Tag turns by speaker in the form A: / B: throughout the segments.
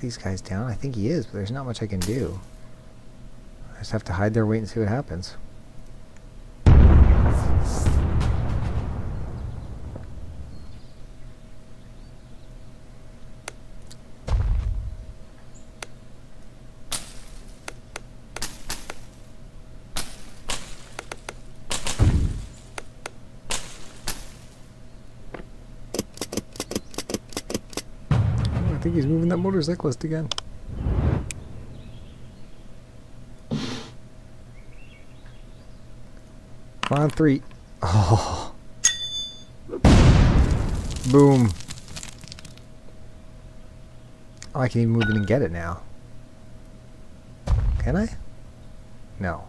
A: these guys down? I think he is, but there's not much I can do. I just have to hide there, wait and see what happens. I think he's moving that motorcyclist again. Come on, 3. Oh. Boom. Oh, I can even move in and get it now. Can I? No.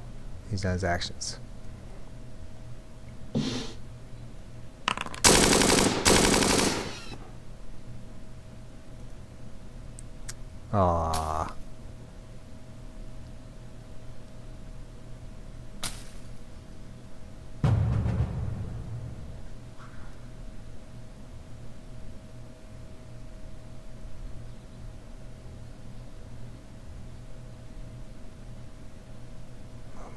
A: He's done his actions. Aww.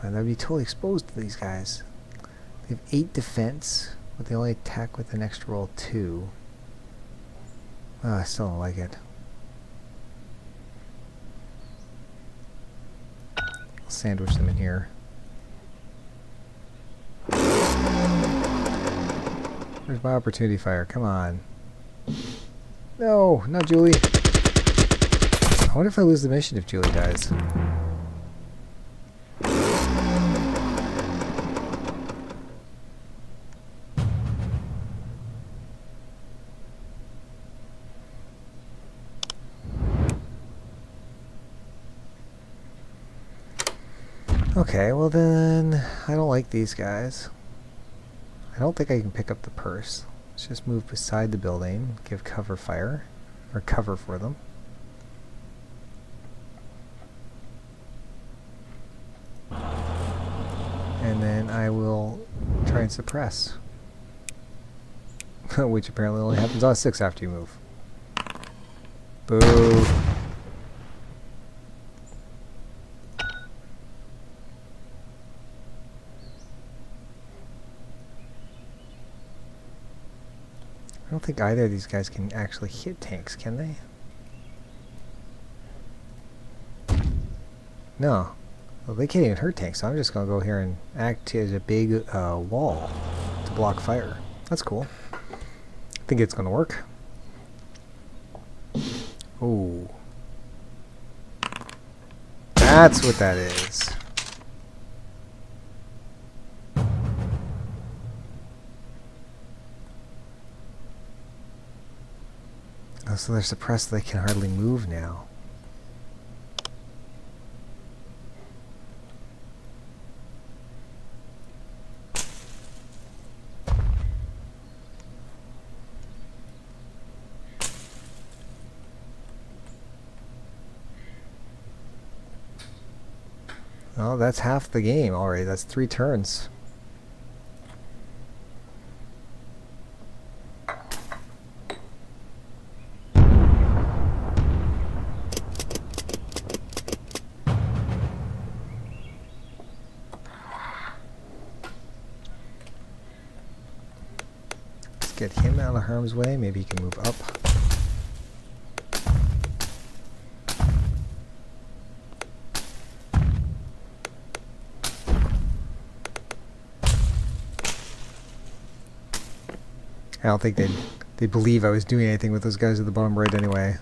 A: Man, that'd be totally exposed to these guys. They have 8 defense, but they only attack with an extra roll 2. Oh, I still don't like it. I'll sandwich them in here. Where's my opportunity fire? Come on. No, not Julie. I wonder if I lose the mission if Julie dies. Okay, well then, I don't like these guys. I don't think I can pick up the purse. Let's just move beside the building, give cover fire, or cover for them. And then I will try and suppress. Which apparently only happens on 6 after you move. Boo! I don't think either of these guys can actually hit tanks, can they? No. Well, they can't even hurt tanks, so I'm just going to go here and act as a big wall to block fire. That's cool. I think it's going to work. Ooh. That's what that is. Oh, so they're suppressed, they can hardly move now. Well, that's half the game already. That's 3 turns. Get him out of harm's way. Maybe he can move up. I don't think they'd believe I was doing anything with those guys at the bottom right anyway.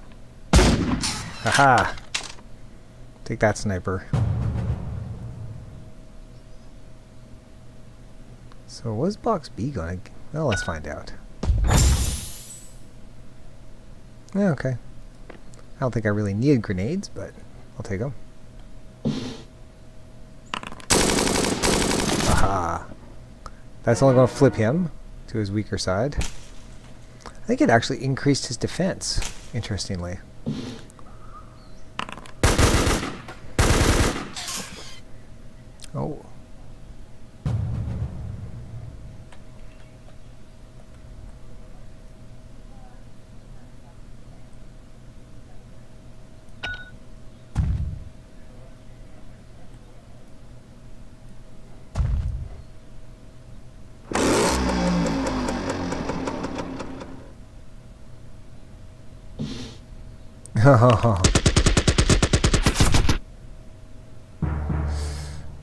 A: Haha! Take that, sniper. So what's box B going to... Well, let's find out. Yeah, okay. I don't think I really need grenades, but I'll take them. Aha! That's only going to flip him to his weaker side. I think it actually increased his defense, interestingly. Oh.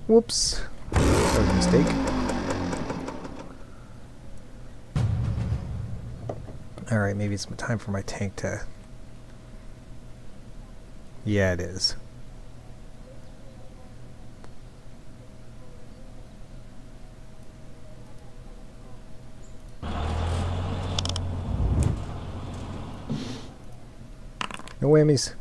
A: Whoops. That was a mistake. Alright, maybe it's time for my tank to... Yeah, it is. No whammies.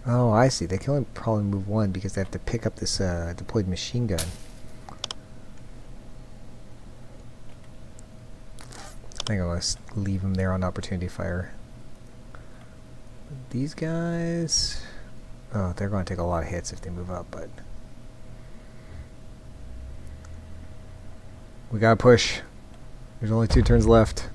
A: Oh, I see. They can only probably move one because they have to pick up this deployed machine gun. I think I'll just leave them there on opportunity fire. But these guys... Oh, they're going to take a lot of hits if they move up, but... We gotta push. There's only 2 turns left.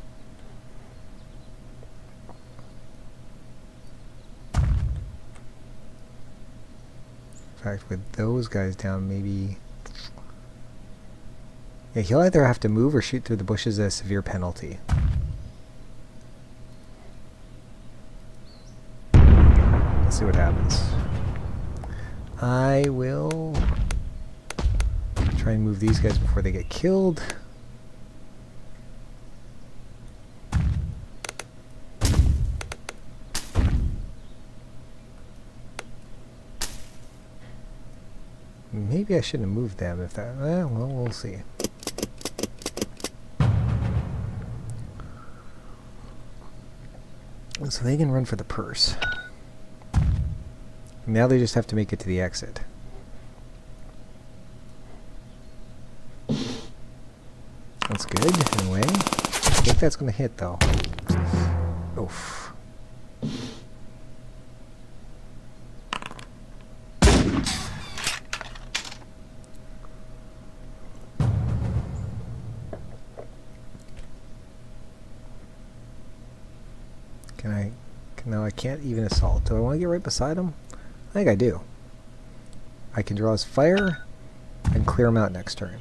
A: In fact, with those guys down, maybe... Yeah, he'll either have to move or shoot through the bushes at a severe penalty. Let's see what happens. I will try and move these guys before they get killed. Maybe I shouldn't have moved them if that... well, we'll see. So they can run for the purse. Now they just have to make it to the exit. That's good, in a way. I think that's going to hit, though. Oof. No, I can't even assault. Do I want to get right beside him? I think I do. I can draw his fire and clear him out next turn.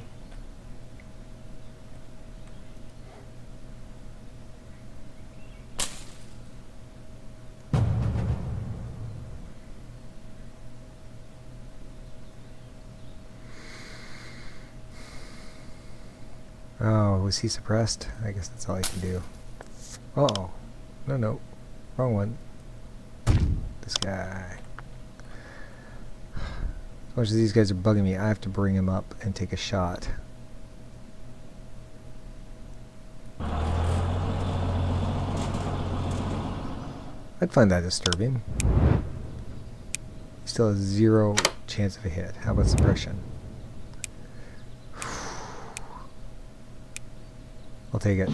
A: Oh, was he suppressed? I guess that's all I can do. Uh-oh. No. Wrong one. This guy. As much as these guys are bugging me, I have to bring him up and take a shot. I'd find that disturbing. He still has 0 chance of a hit. How about suppression? I'll take it.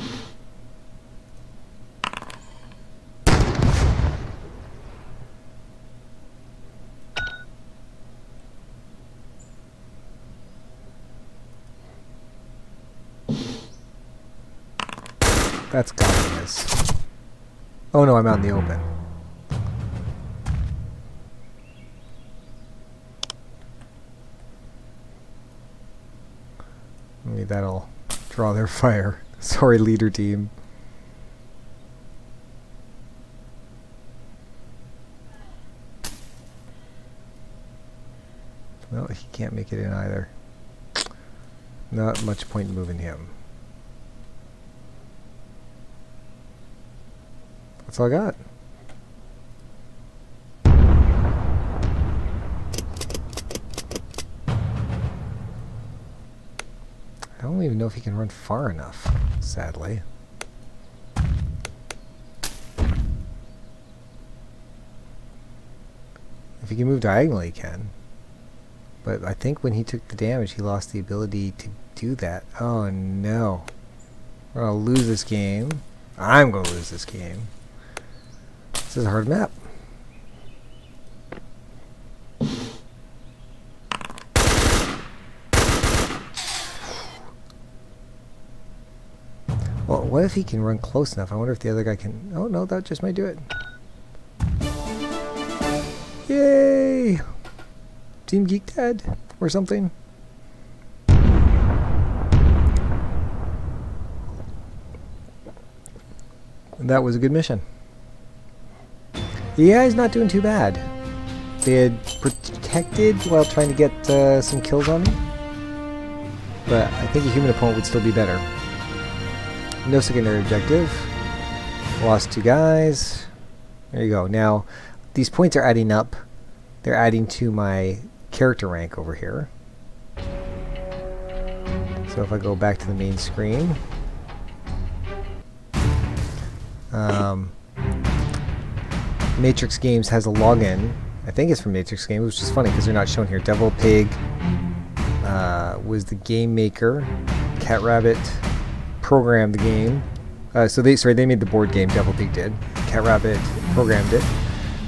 A: That's gotta miss. Oh no, I'm out in the open. Maybe that'll draw their fire. Sorry, leader team. No, he can't make it in either. Not much point in moving him. That's all I got. I don't even know if he can run far enough, sadly. If he can move diagonally, he can. But I think when he took the damage, he lost the ability to do that. Oh no. We're gonna lose this game. I'm gonna lose this game. This is a hard map. Well, what if he can run close enough? I wonder if the other guy can... Oh, no, that just might do it. Yay! Team Geek dead or something. And that was a good mission. The AI is not doing too bad. They had protected while trying to get some kills on me. But I think a human opponent would still be better. No secondary objective. Lost 2 guys. There you go. Now, these points are adding up. They're adding to my character rank over here. So if I go back to the main screen. Matrix Games has a login. I think it's from Matrix Games, which is funny because they're not shown here. Devil Pig was the game maker. Cat Rabbit programmed the game. They made the board game. Devil Pig did. Cat Rabbit programmed it.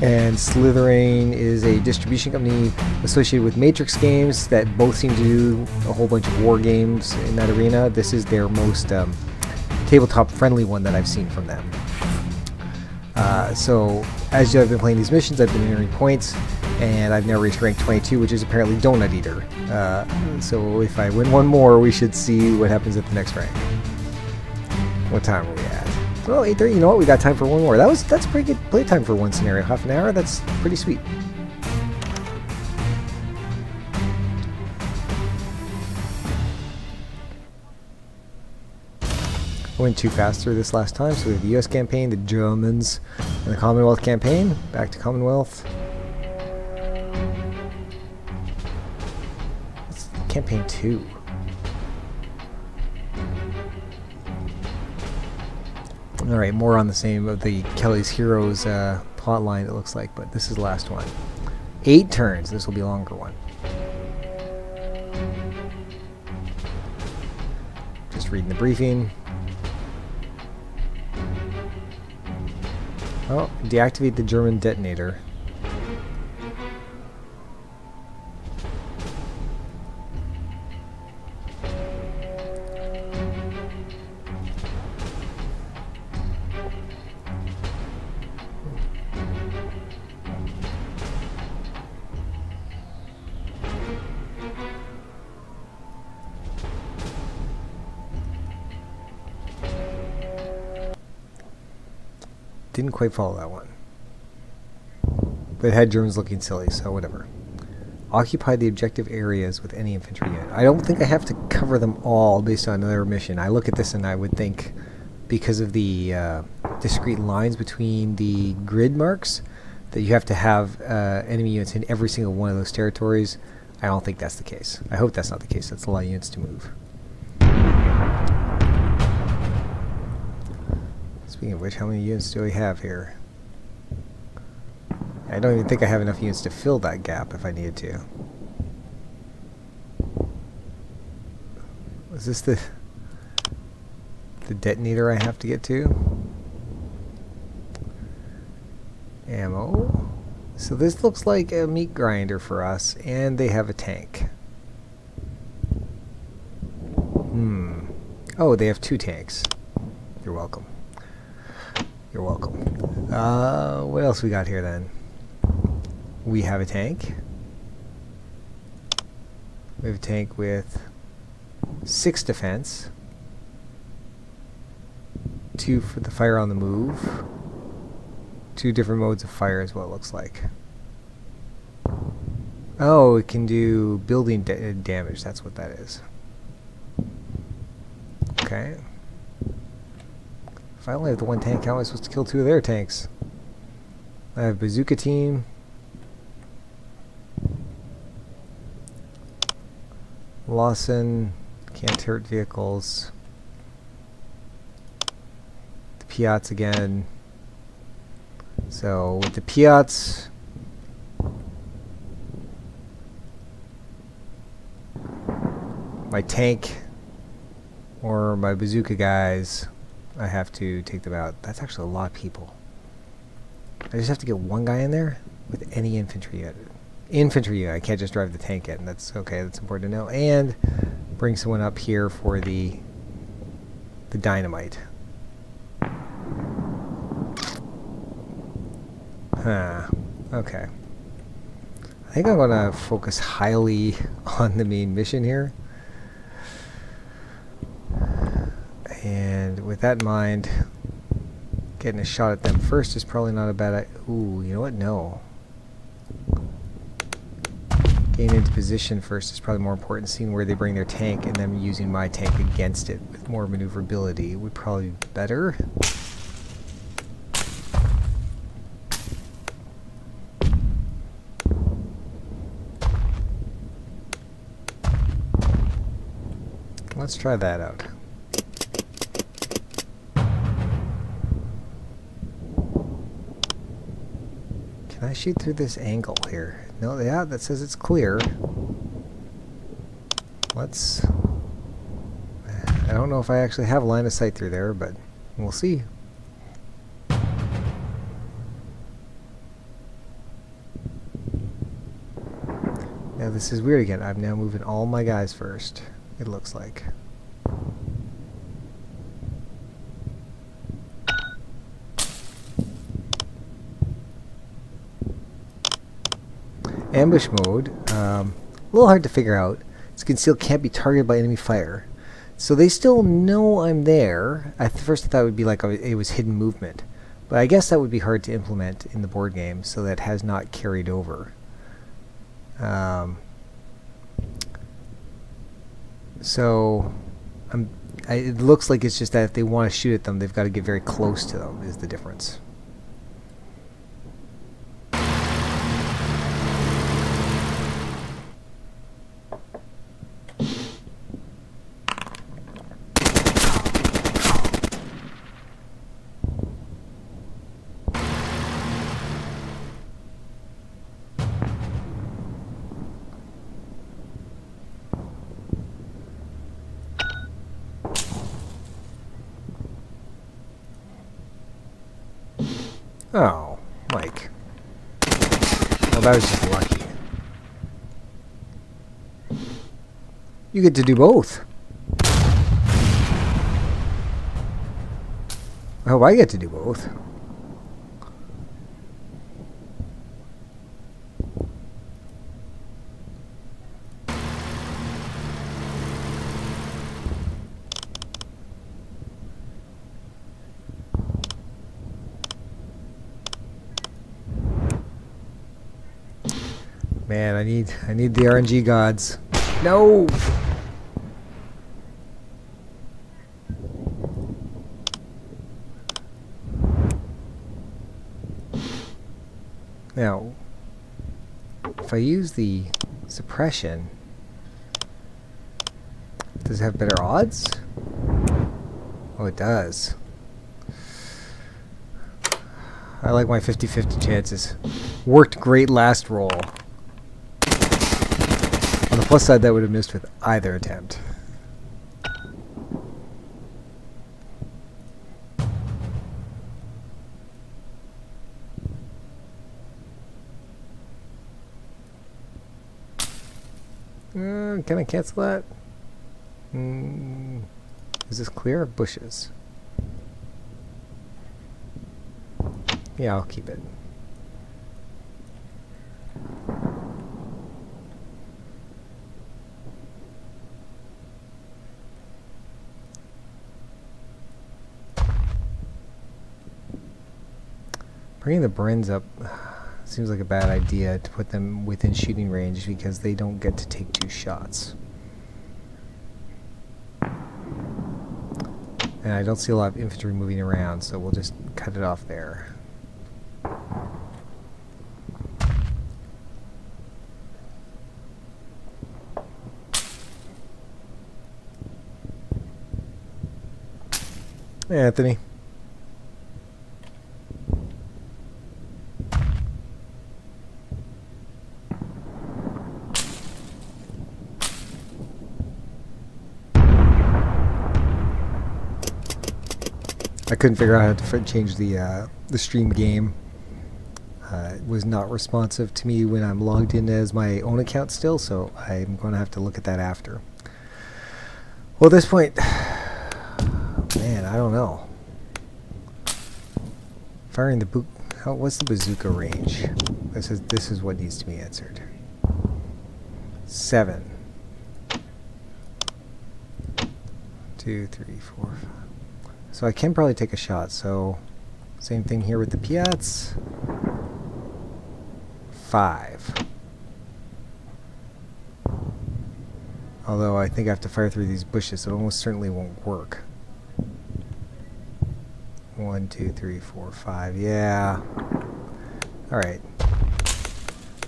A: And Slitherine is a distribution company associated with Matrix Games that both seem to do a whole bunch of war games in that arena. This is their most tabletop friendly one that I've seen from them. So as I've been playing these missions, I've been entering points, and I've now reached rank 22, which is apparently Donut Eater. So if I win one more, we should see what happens at the next rank. What time are we at? Well, 8:30. You know what? We got time for one more. That's pretty good playtime for one scenario. Half an hour. That's pretty sweet. I went too fast through this last time, so we have the US campaign, the Germans, and the Commonwealth campaign. Back to Commonwealth. It's campaign 2. Alright, more on the same of the Kelly's Heroes plot line, it looks like, but this is the last one. 8 turns. This will be a longer one. Just reading the briefing. Oh, deactivate the German detonator. Didn't quite follow that one. But it had Germans looking silly, so whatever. Occupy the objective areas with any infantry unit. I don't think I have to cover them all based on another mission. I look at this and I would think, because of the discrete lines between the grid marks, that you have to have enemy units in every single one of those territories. I don't think that's the case. I hope that's not the case. That's a lot of units to move. Speaking of which, how many units do we have here? I don't even think I have enough units to fill that gap if I needed to. Is this the detonator I have to get to? Ammo. So this looks like a meat grinder for us, and they have a tank. Oh, they have 2 tanks. You're welcome. You're welcome. What else we got here then? We have a tank. We have a tank with 6 defense. 2 for the fire on the move. 2 different modes of fire is what it looks like. Oh, it can do building damage. That's what that is. Okay. If I only have the 1 tank, how am I supposed to kill 2 of their tanks? I have bazooka team. Lawson can't hurt vehicles. The Piats again. So with the Piats, my tank or my bazooka guys, I have to take them out. That's actually a lot of people. I just have to get 1 guy in there with any infantry unit. Infantry unit. I can't just drive the tank in. That's okay. That's important to know. And bring someone up here for the the dynamite. Huh. Okay. I think I'm going to focus highly on the main mission here. And with that in mind, getting a shot at them first is probably not a bad idea. Ooh, you know what? No. Getting into position first is probably more important. Seeing where they bring their tank and them using my tank against it with more maneuverability would probably be better. Let's try that out. Can I shoot through this angle here? No, yeah, that says it's clear. Let's... I don't know if I actually have line of sight through there, but we'll see. Now this is weird again. I'm now moving all my guys first, it looks like. Ambush mode, a little hard to figure out. It's concealed, can't be targeted by enemy fire. So they still know I'm there. At first I thought it would be like it was hidden movement. But I guess that would be hard to implement in the board game, so that has not carried over. So it looks like it's just that if they want to shoot at them, they've got to get very close to them, is the difference. Oh, Mike. Well, that was just lucky. You get to do both. I hope I get to do both. Man, I need the RNG gods. No. Now, if I use the suppression, does it have better odds? Oh, it does. I like my 50-50 chances. Worked great last roll. On the plus side, that would have missed with either attempt. Can I cancel that? Is this clear of bushes? Yeah, I'll keep it. Bringing the Brins up seems like a bad idea to put them within shooting range because they don't get to take 2 shots. And I don't see a lot of infantry moving around, so we'll just cut it off there. Hey, Anthony. I couldn't figure out how to change the stream game. It was not responsive to me when I'm logged in as my own account still, so I'm going to have to look at that after. Well, at this point, Man, I don't know. Firing the what's the bazooka range? This is what needs to be answered. 7. 2, 3, 4, 5. So I can probably take a shot. So same thing here with the Piats. 5. Although I think I have to fire through these bushes, so it almost certainly won't work. 1, 2, 3, 4, 5. Yeah. Alright.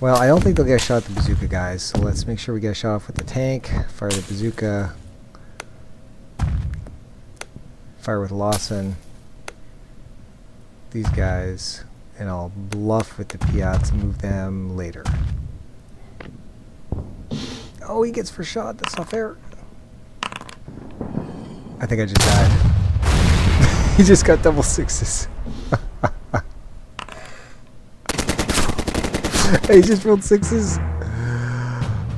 A: Well, I don't think they'll get a shot at the bazooka, guys, so let's make sure we get a shot off with the tank. Fire the bazooka. Fire with Lawson. These guys. And I'll bluff with the Piats and move them later. Oh, he gets first shot. That's not fair. I think I just died. He just got double 6s. He just rolled 6s.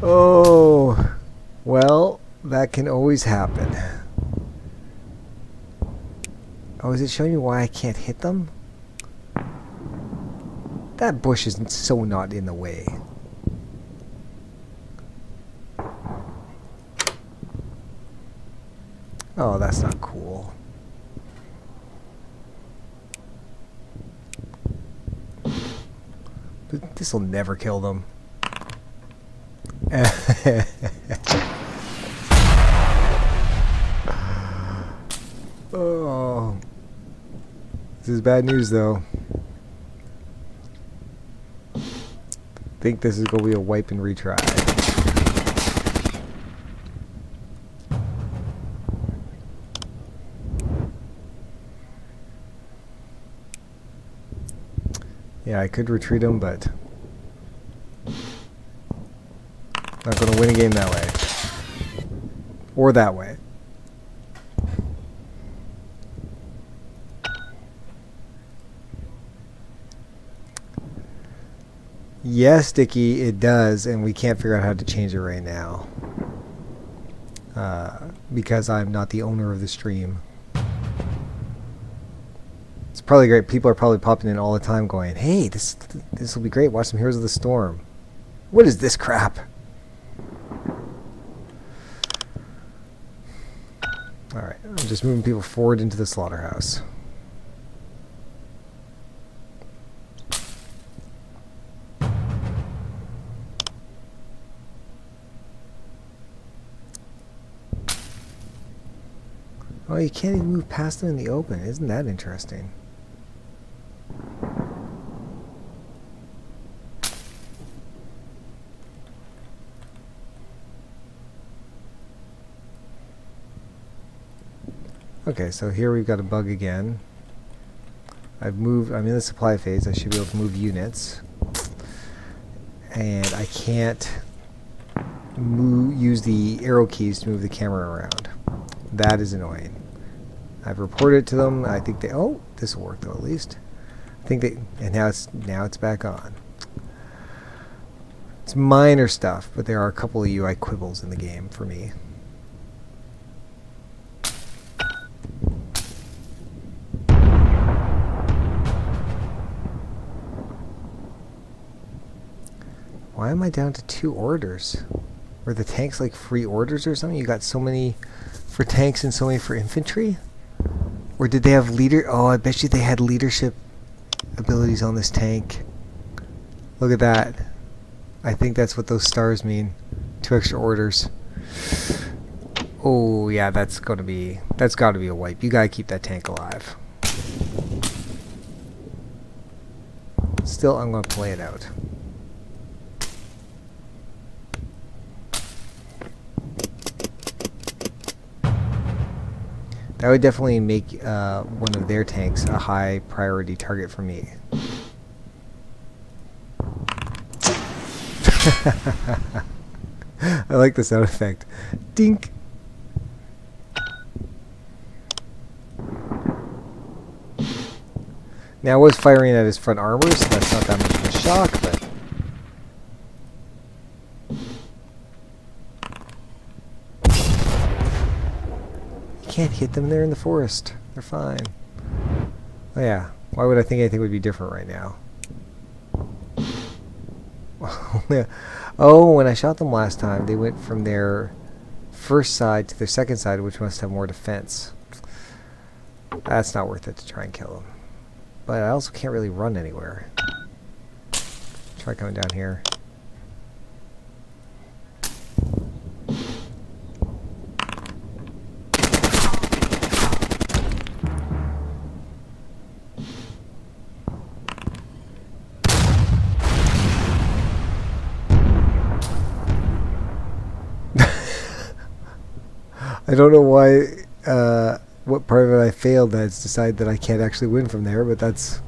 A: Oh, well, that can always happen. Oh, is it showing me why I can't hit them? That bush is so not in the way. Oh, that's not cool. This will never kill them. Oh. This is bad news, though. I think this is going to be a wipe and retry. Yeah, I could retreat him, but not going to win a game that way. Or that way. Yes, Dickie, it does, and we can't figure out how to change it right now. Because I'm not the owner of the stream. It's probably great. People are probably popping in all the time going, hey, this will be great. Watch some Heroes of the Storm. What is this crap? Alright, I'm just moving people forward into the slaughterhouse. Oh, you can't even move past them in the open. Isn't that interesting? Okay, so here we've got a bug again. I'm in the supply phase. I should be able to move units. And I can't use the arrow keys to move the camera around. That is annoying. I've reported it to them. I think they... Oh, this will work though at least. I think they... And now it's back on. It's minor stuff, but there are a couple of UI quibbles in the game for me. Why am I down to 2 orders? Were the tanks like free orders or something? You got so many for tanks and so many for infantry? Or did they have leader? Oh, I bet you they had leadership abilities on this tank. Look at that. I think that's what those stars mean. 2 extra orders. Oh yeah, that's gotta be a wipe. You gotta keep that tank alive. Still, I'm gonna play it out. That would definitely make one of their tanks a high priority target for me. I like the sound effect. Dink! Now I was firing at his front armor, so that's not that much of a shock, but... can't hit them. They're in the forest. They're fine. Oh yeah. Why would I think anything would be different right now? Oh, when I shot them last time, they went from their first side to their second side, which must have more defense. That's not worth it to try and kill them. But I also can't really run anywhere. Try coming down here. I don't know why, what part of it I failed that's decided that I can't actually win from there, but that's...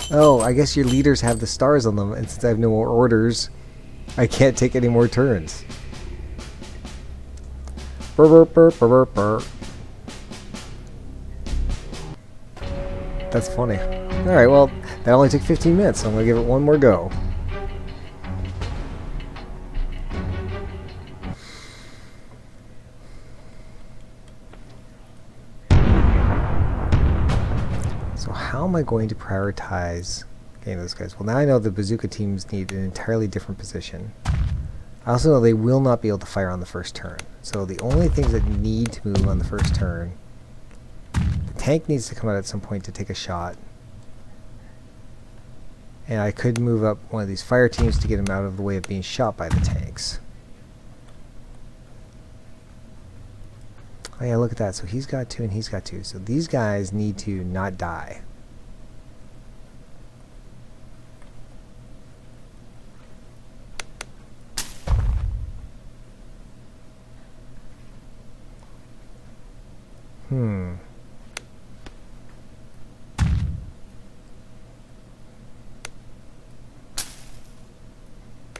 A: Oh, I guess your leaders have the stars on them, and since I have no more orders, I can't take any more turns. Burr, burr, burr, burr, burr. That's funny. Alright, well, that only took 15 minutes, so I'm going to give it one more go. So how am I going to prioritize getting those guys? Well, now I know the bazooka teams need an entirely different position. I also know they will not be able to fire on the first turn. So the only things that need to move on the first turn, the tank needs to come out at some point to take a shot. And I could move up one of these fire teams to get him out of the way of being shot by the tanks. Oh yeah, look at that. So he's got 2 and he's got 2. So these guys need to not die.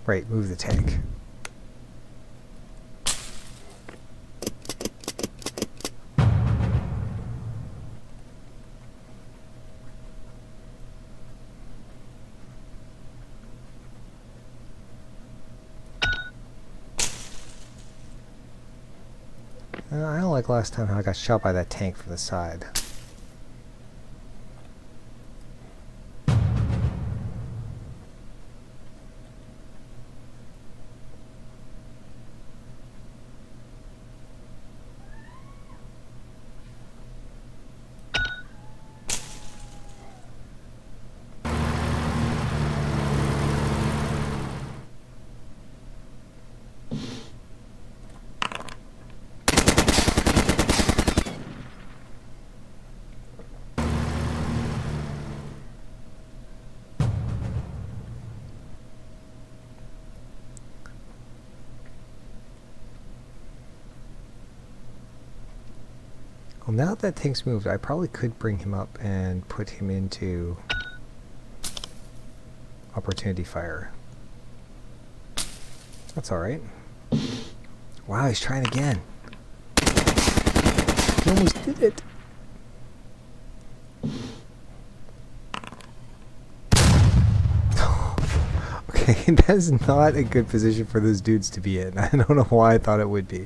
A: Right, move the tank. I don't like last time how I got shot by that tank from the side. Well, now that tank's moved, I probably could bring him up and put him into opportunity fire. That's alright. Wow, he's trying again. He almost did it. Okay, that's not a good position for those dudes to be in. I don't know why I thought it would be.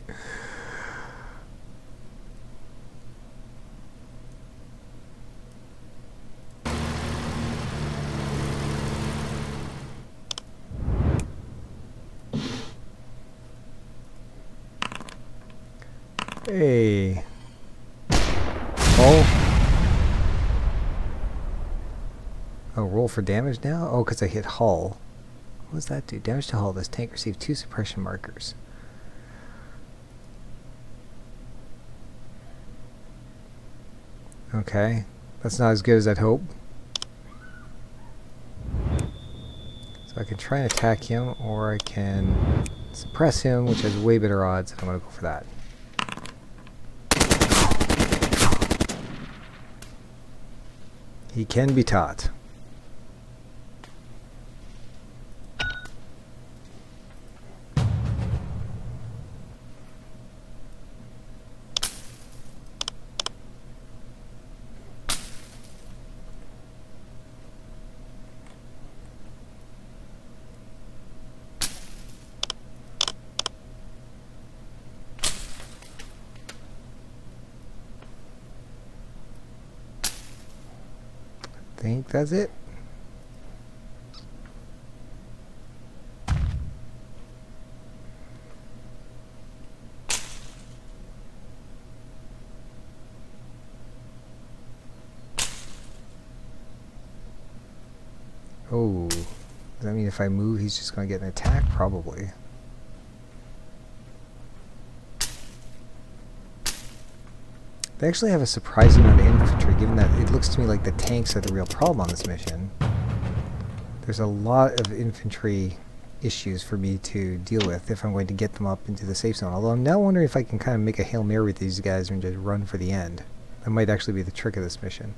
A: Hey. Oh, roll for damage now? Oh, because I hit hull. What does that do? Damage to hull. This tank received 2 suppression markers. Okay. That's not as good as I'd hope. So I can try and attack him, or I can suppress him, which has way better odds, and I'm going to go for that. He can be taught. think that's it. Oh, does that mean if I move he's just going to get an attack? Probably. They actually have a surprising amount of infantry, given that it looks to me like the tanks are the real problem on this mission. There's a lot of infantry issues for me to deal with if I'm going to get them up into the safe zone. Although I'm now wondering if I can kind of make a Hail Mary with these guys and just run for the end. That might actually be the trick of this mission.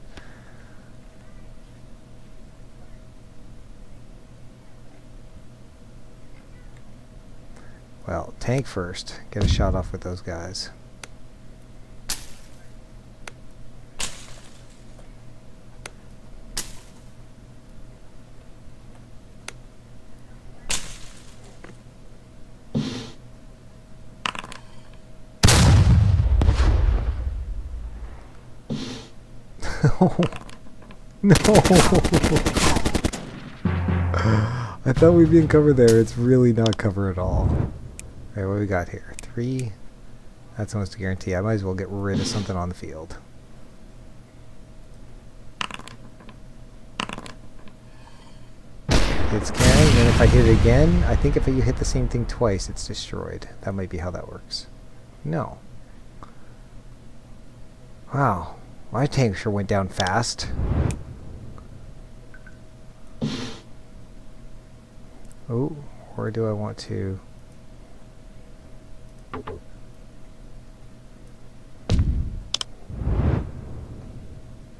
A: Well, tank first. Get a shot off with those guys. No! I thought we'd be in cover there. It's really not cover at all. Alright, what do we got here? 3. That's almost a guarantee. I might as well get rid of something on the field. It's cannon, and then if I hit it again, I think if you hit the same thing twice, it's destroyed. That might be how that works. No. Wow. My tank sure went down fast. Oh, where do I want to...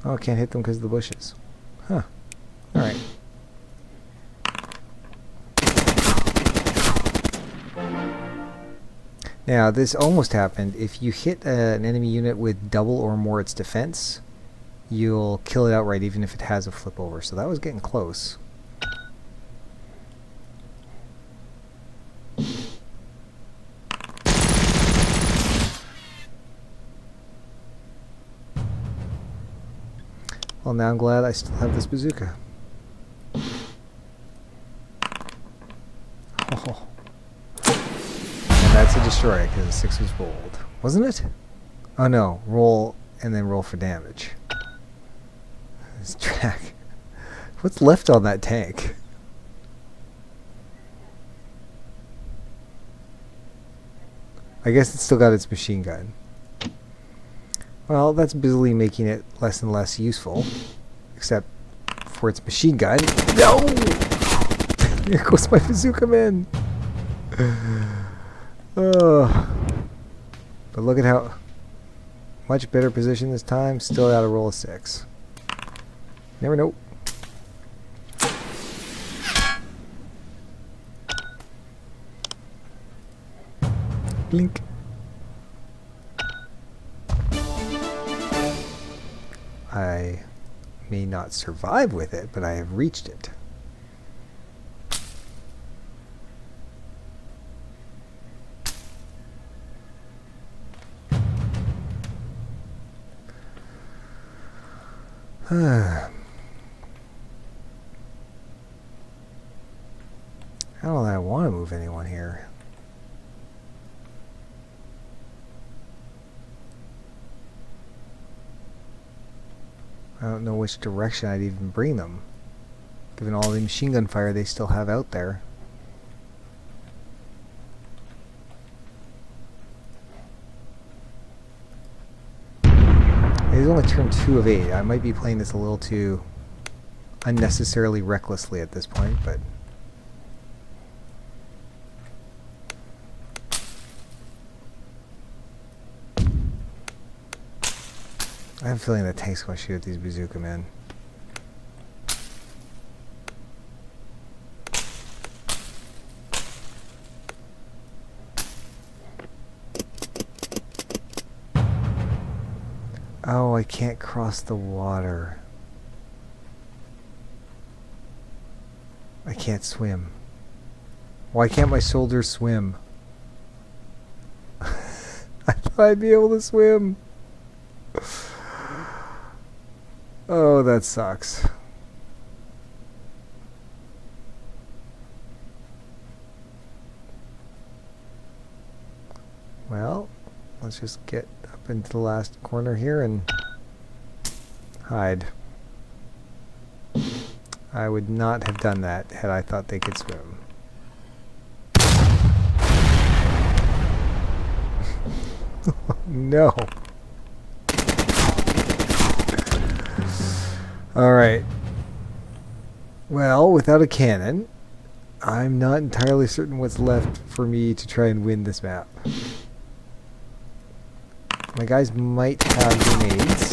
A: Oh, I can't hit them because of the bushes. Huh. Alright. Now, this almost happened. If you hit an enemy unit with double or more its defense, you'll kill it outright even if it has a flip over. So that was getting close. Well, now I'm glad I still have this bazooka. Oh. And that's a destroyer because the 6 was rolled. Wasn't it? Oh no, roll and then roll for damage. This track. What's left on that tank? I guess it's still got its machine gun. Well, that's busily making it less and less useful, except for its machine gun. No! Here goes my bazooka man! But look at how much better position this time. Still got a roll of 6. Never know. Blink. I may not survive with it, but I have reached it. I don't know that I want to move anyone here. I don't know which direction I'd even bring them, given all the machine gun fire they still have out there. It's only turn 2 of 8. I might be playing this a little too unnecessarily recklessly at this point, but I have a feeling that tank's going to shoot at these bazooka men. Oh, I can't cross the water. I can't swim. Why can't my soldiers swim? I thought I'd be able to swim. Oh, that sucks. let's just get up into the last corner here and hide. I would not have done that had I thought they could swim. No. Alright. Well, without a cannon, I'm not entirely certain what's left for me to try and win this map. My guys might have grenades.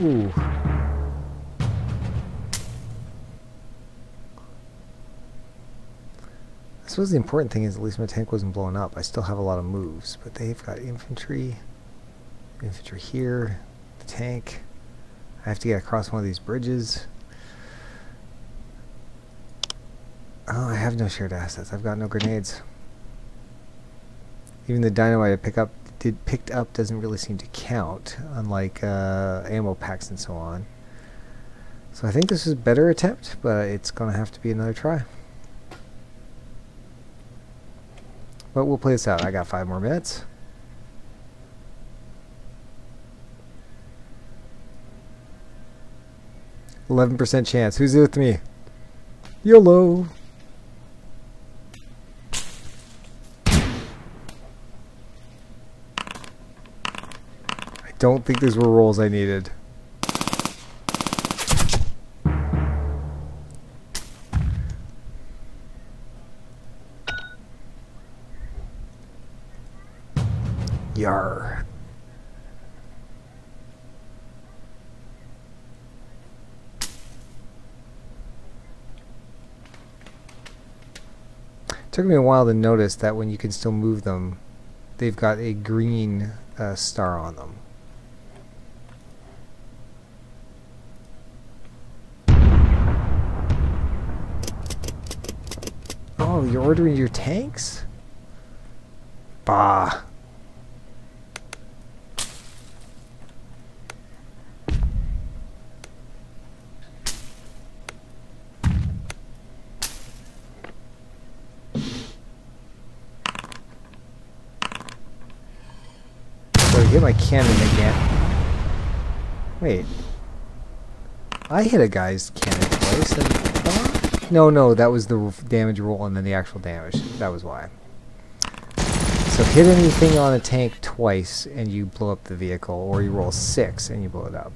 A: Ooh. I suppose the important thing is at least my tank wasn't blown up. I still have a lot of moves, but they've got infantry here, the tank. I have to get across one of these bridges. Oh, I have no shared assets. I've got no grenades. Even the dynamite I picked up doesn't really seem to count, unlike ammo packs and so on. So I think this is a better attempt, but it's going to have to be another try. But we'll play this out. I got 5 more minutes. %chance. Who's with me? YOLO! I don't think these were rolls I needed. Yar. Took me a while to notice that when you can still move them, they've got a green star on them. Oh, you're ordering your tanks? Bah. So hit my cannon again. Wait. I hit a guy's cannon twice and no, that was the damage roll and then the actual damage. That was why. So hit anything on a tank twice and you blow up the vehicle, or you roll 6 and you blow it up.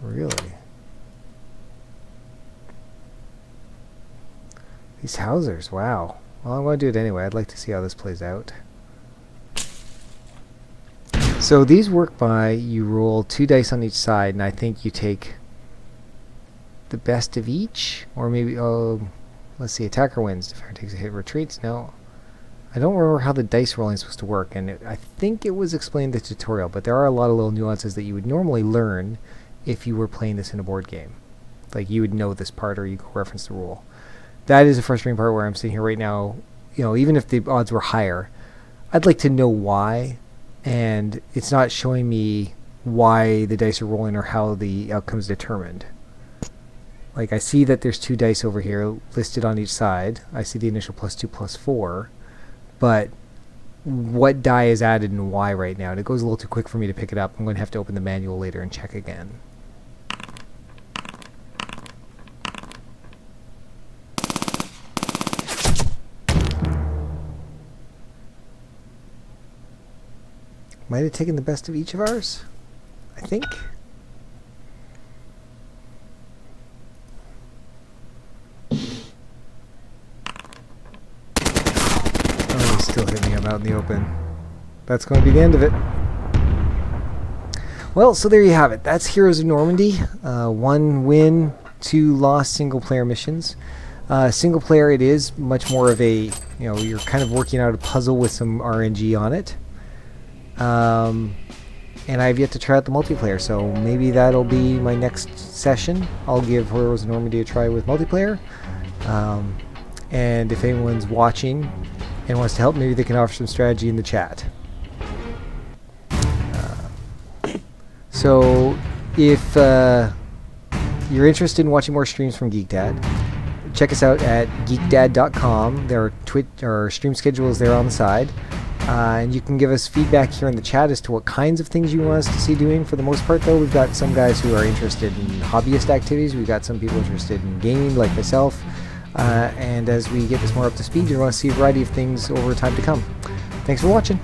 A: Really? These Housers, wow. Well, I'm going to do it anyway. I'd like to see how this plays out. So these work by you roll 2 dice on each side, and I think you take the best of each, or maybe let's see, attacker wins, defender takes a hit, retreats. No, I don't remember how the dice rolling is supposed to work, and I think it was explained in the tutorial, but there are a lot of little nuances that you would normally learn if you were playing this in a board game. Like, you would know this part, or you could reference the rule. That is a frustrating part where I'm sitting here right now, you know, even if the odds were higher, I'd like to know why, and it's not showing me why the dice are rolling or how the outcome is determined. Like, I see that there's 2 dice over here listed on each side. I see the initial +2, +4, but what die is added and why right now? And it goes a little too quick for me to pick it up. I'm going to have to open the manual later and check again. Might have taken the best of each of ours, I think. Oh, he's still hitting me. I'm out in the open. That's going to be the end of it. Well, so there you have it. That's Heroes of Normandy. 1 win, 2 lost single-player missions. Single player, it is much more of a, you know, you're kind of working out a puzzle with some RNG on it. and I've yet to try out the multiplayer, so maybe that'll be my next session. I'll give Heroes of Normandy a try with multiplayer. And if anyone's watching and wants to help, maybe they can offer some strategy in the chat. So if you're interested in watching more streams from GeekDad, check us out at geekdad.com. There are stream schedules there on the side. And you can give us feedback here in the chat as to what kinds of things you want us to see doing. For the most part, though, we've got some guys who are interested in hobbyist activities. We've got some people interested in gaming, like myself. And as we get this more up to speed, you want to see a variety of things over time to come. Thanks for watching.